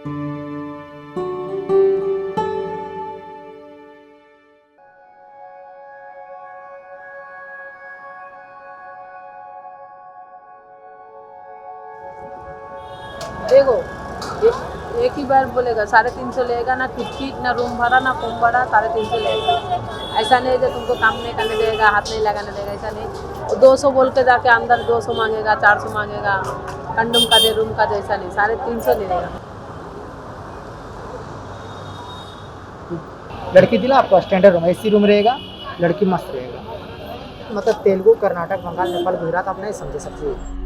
देखो एक ही बार बोलेगा 350 लेगा ना, टिकट ना रूम भाड़ा ना कम भाड़ा, 350 लेगा। ऐसा नहीं है तुमको काम नहीं करने देगा, हाथ नहीं लगाने देगा, ऐसा नहीं। वो 200 बोल के जाके अंदर 200 मांगेगा, 400 मांगेगा, कंडम का दे, रूम का दे, ऐसा नहीं, 350 ले लेगा। लड़की दिला आपको स्टैंडर्ड रूम, एसी रूम रहेगा, लड़की मस्त रहेगा। मतलब तेलुगु, कर्नाटक, बंगाल, नेपाल, गुजरात आप नहीं समझे सब चीज़।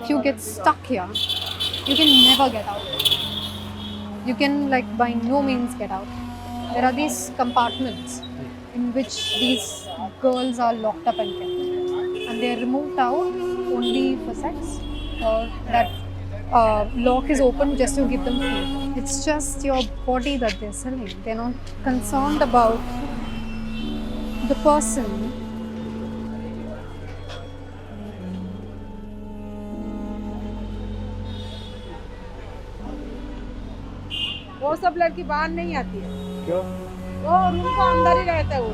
If you get stuck here, you can never get out. You can by no means get out. There are these compartments in which these girls are locked up and kept, and they are removed out only for sex, or that lock is open just to give them food. It's just your body that they're selling. They're not concerned about the person. वो सब लड़की बाहर नहीं आती है। क्यों? वो room के अंदर ही रहता है वो।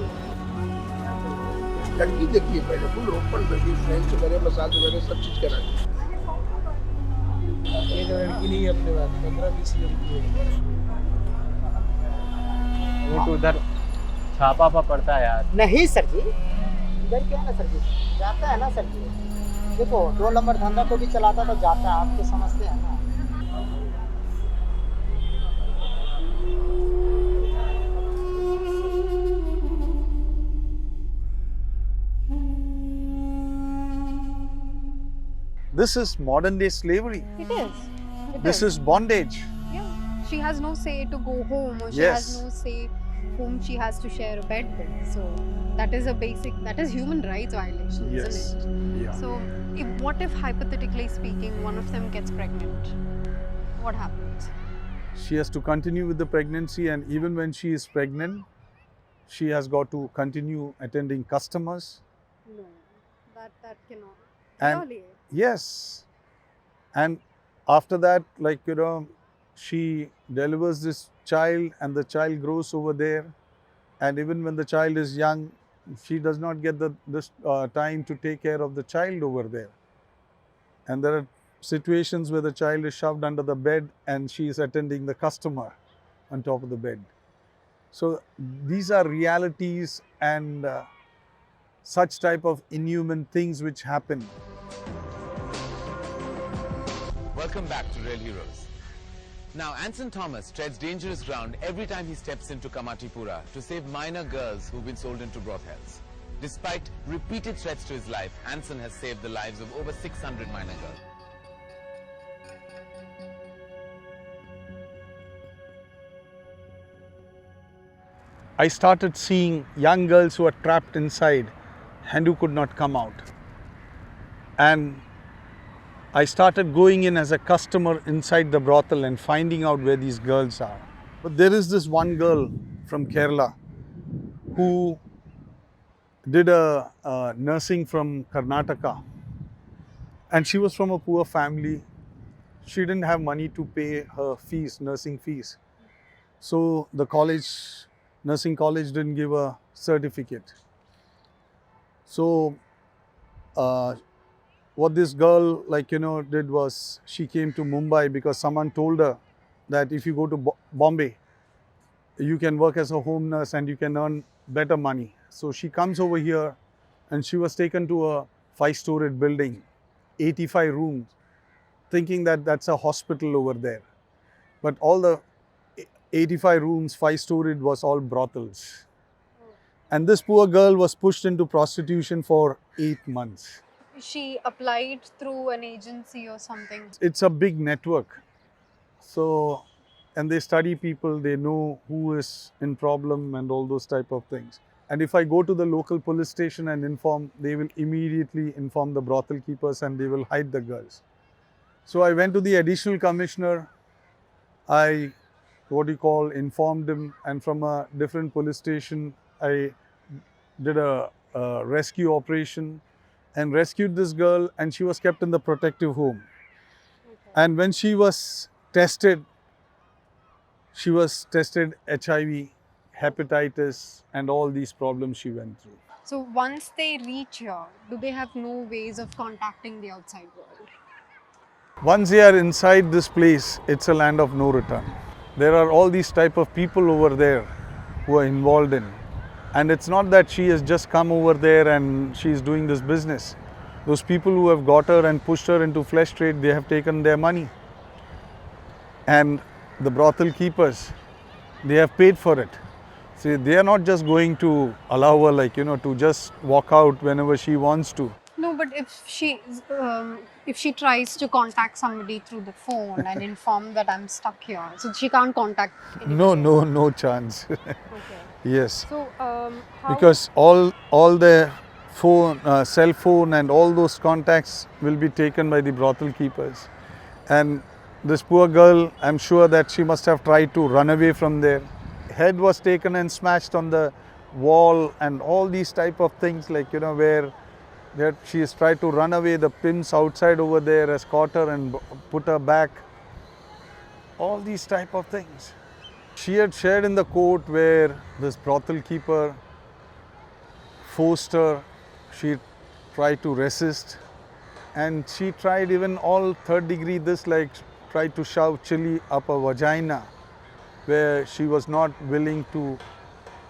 लड़की देखिए पहले फुल ओपन लड़की, फ्रेंच वगैरह, मसाज वगैरह सब चीज करा। एक लड़की नहीं है अपने पास, 15-20 लड़की है। वो तो उधर छापा पड़ता है यार। नहीं सर जी, इधर क्या है ना सर जी, जाता है ना सर जी। देखो 2 नंबर धंधा को भी चलाता तो जाता है, आप तो समझते हैं ना। This is modern day slavery. It is. This is bondage. Yeah. She has no say to go home, or she has no say whom she has to share a bed with. So that is that is human rights violation, Yes. isn't it? Yeah. So what if hypothetically speaking, one of them gets pregnant? What happens? She has to continue with the pregnancy, and even when she is pregnant, she has got to continue attending customers. No, that cannot. And Really? yes, and after that, she delivers this child, and the child grows over there, and even when the child is young, she does not get this time to take care of the child over there. And there are situations where the child is shoved under the bed and she is attending the customer on top of the bed. So these are realities and such type of inhuman things which happen. Welcome back to Real Heroes. Now, Anson Thomas treads dangerous ground every time he steps into Kamatipura to save minor girls who've been sold into brothels. Despite repeated threats to his life, Anson has saved the lives of over 600 minor girls. I started seeing young girls who were trapped inside and who could not come out. And I started going in as a customer inside the brothel and finding out where these girls are. But there is this one girl from Kerala who did a nursing from Karnataka, and she was from a poor family. She didn't have money to pay her fees, nursing fees. So the nursing college didn't give a certificate. So what this girl did was she came to Mumbai because someone told her that if you go to Bombay, you can work as a home nurse and you can earn better money. So she comes over here and she was taken to a 5-storied building, 85 rooms, thinking that that's a hospital over there. But all the 85 rooms, 5-storied, was all brothels. And this poor girl was pushed into prostitution for 8 months. She applied through an agency or something. It's a big network. So and they study people, they know who is in problem and all those type of things. And if I go to the local police station and inform, they will immediately inform the brothel keepers and they will hide the girls. So I went to the additional commissioner, I informed him, and from a different police station, I did a rescue operation and rescued this girl, and she was kept in the protective home. And when she was tested HIV, hepatitis, and all these problems she went through. So once they reach here, do they have no ways of contacting the outside world? Once they are inside this place, it's a land of no return. There are all these type of people over there who are involved in. And it's not that she has just come over there and she's doing this business. Those people who have got her and pushed her into flesh trade, they have taken their money. And the brothel keepers, they have paid for it. See, they are not just going to allow her to just walk out whenever she wants to. No, but if she tries to contact somebody through the phone and inform that I'm stuck here, so she can't contact anybody. No chance. Okay. Yes. So how, Because all the phone, cell phone and all those contacts will be taken by the brothel keepers. And this poor girl, I'm sure that she must have tried to run away from there. Head was taken and smashed on the wall and all these type of things, where she has tried to run away. The pimps outside over there has caught her and put her back. All these type of things. She had shared in the court where this brothel keeper forced her. She tried to resist, and she tried even all third degree tried to shove chili up her vagina, where she was not willing to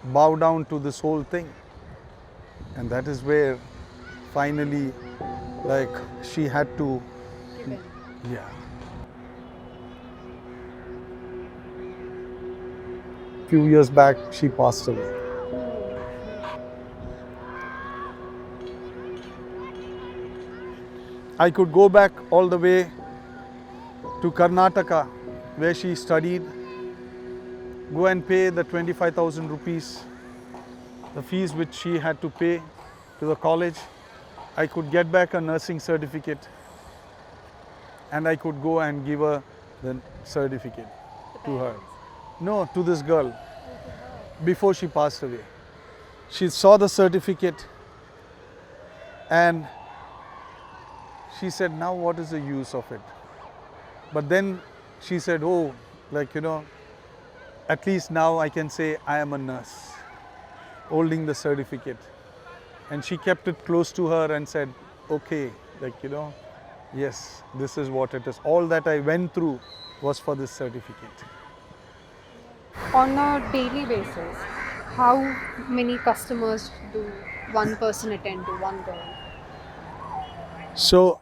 bow down to this whole thing. And that is where finally she had to given? yeah. Few years back she passed away. I could go back all the way to Karnataka where she studied, go and pay the 25,000 rupees, the fees which she had to pay to the college. I could get back a nursing certificate and I could go and give her the certificate to her. No, to this girl, before she passed away. She saw the certificate and she said, now what is the use of it? But then she said, oh, at least now I can say I am a nurse, holding the certificate. And she kept it close to her and said, okay, yes, this is what it is. All that I went through was for this certificate. On a daily basis, how many customers do one person attend to, one girl? So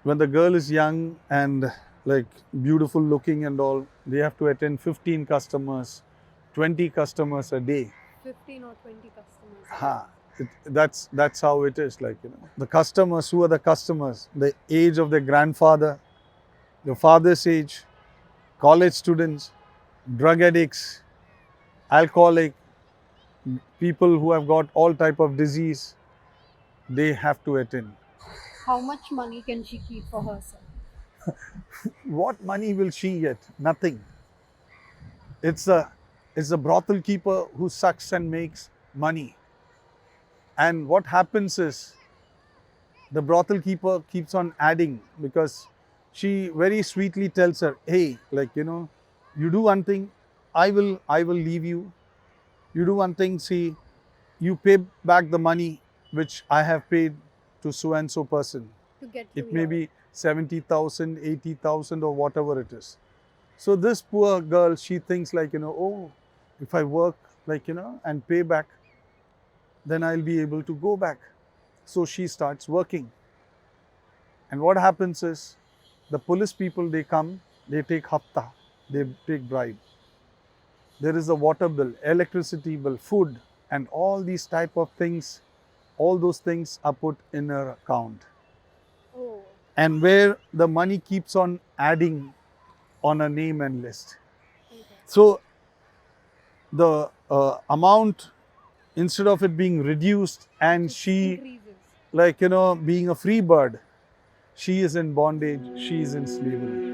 when the girl is young and beautiful looking and all, they have to attend 15 customers, 20 customers a day. 15 or 20 customers. That's how it is. The customers, who are the customers? The age of their grandfather, the father's age, college students, drug addicts, alcoholic, people who have got all type of disease, they have to attend. How much money can she keep for herself? What money will she get? Nothing. It's a brothel keeper who sucks and makes money. And what happens is the brothel keeper keeps on adding, because she very sweetly tells her, hey, you do one thing, I will leave you. You do one thing, see, you pay back the money which I have paid to so and so person. To get It may be 70,000, 80,000 or whatever it is. So this poor girl, she thinks oh, if I work and pay back, then I'll be able to go back. So she starts working. And what happens is, the police people, they come, they take hafta, they take bribe. There is a water bill, electricity bill, food, and all these type of things, all those things are put in her account. Oh. And where the money keeps on adding on a name and list. So the amount, instead of it being reduced and she, like, being a free bird, she is in bondage, she is in slavery.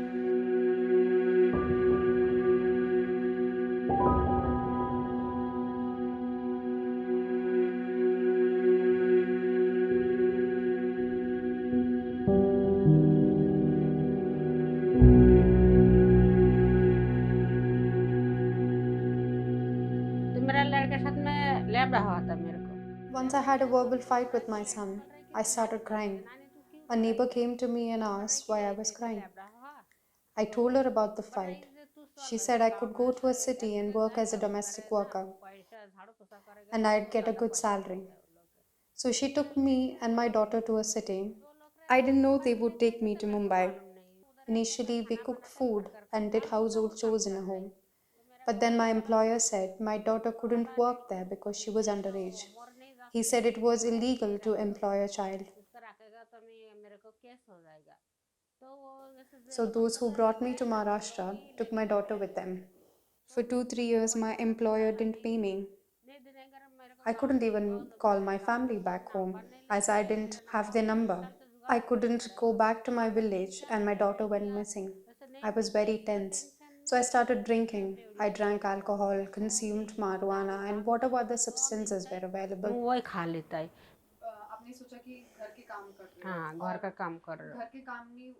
तो मेरा लड़के साथ में लैबड़ा हुआ था मेरे को Once I had a verbal fight with my son. I started crying. A neighbor came to me and asked why I was crying. I told her about the fight. She said I could go to a city and work as a domestic worker and I'd get a good salary. So she took me and my daughter to a city. I didn't know they would take me to Mumbai. Initially, we cooked food and did household chores in a home. But then my employer said my daughter couldn't work there because she was underage. He said it was illegal to employ a child. So those who brought me to Maharashtra took my daughter with them. For 2-3 years, my employer didn't pay me. I couldn't even call my family back home as I didn't have their number. I couldn't go back to my village and my daughter went missing. I was very tense. So I started drinking. I drank alcohol, consumed marijuana, and whatever other substances were available. वही खा लेता है हाँ घर का काम कर रहे हो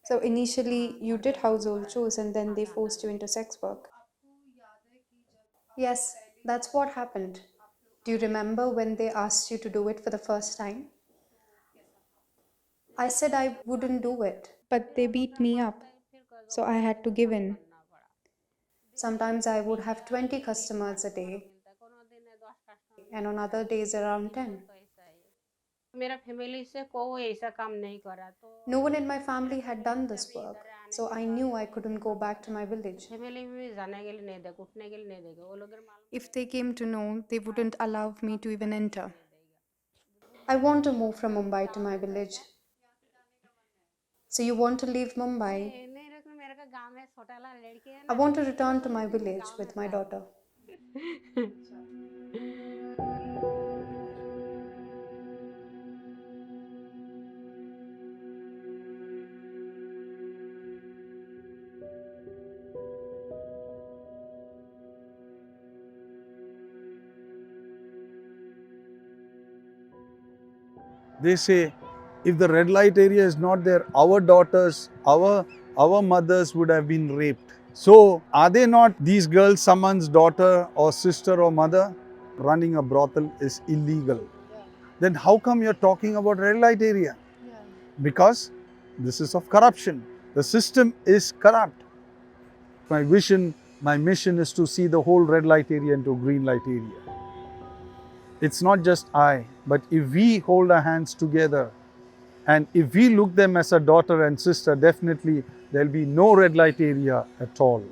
So initially, you did household chores and then they forced you into sex work. Yes, that's what happened. Do you remember when they asked you to do it for the first time? I said I wouldn't do it, but they beat me up, so I had to give in. Sometimes I would have 20 customers a day, and on other days around 10. मेरा family से कोई ऐसा काम नहीं करा तो No one in my family had done this work, so I knew I couldn't go back to my village. Family में भी जाने के लिए नहीं देगा उठने के लिए नहीं देगा वो लोग If they came to know, they wouldn't allow me to even enter. I want to move from Mumbai to my village. So you want to leave Mumbai? मेरे का गांव में छोटा ला लड़की है I want to return to my village with my daughter. They say, if the red light area is not there, our daughters, our mothers would have been raped. So, are they not these girls someone's daughter or sister or mother? Running a brothel is illegal. Then how come you're talking about red light area? Because this is of corruption. The system is corrupt. My vision, my mission is to see the whole red light area into a green light area. It's not just I, but if we hold our hands together and if we look them as a daughter and sister, definitely there'll be no red light area at all.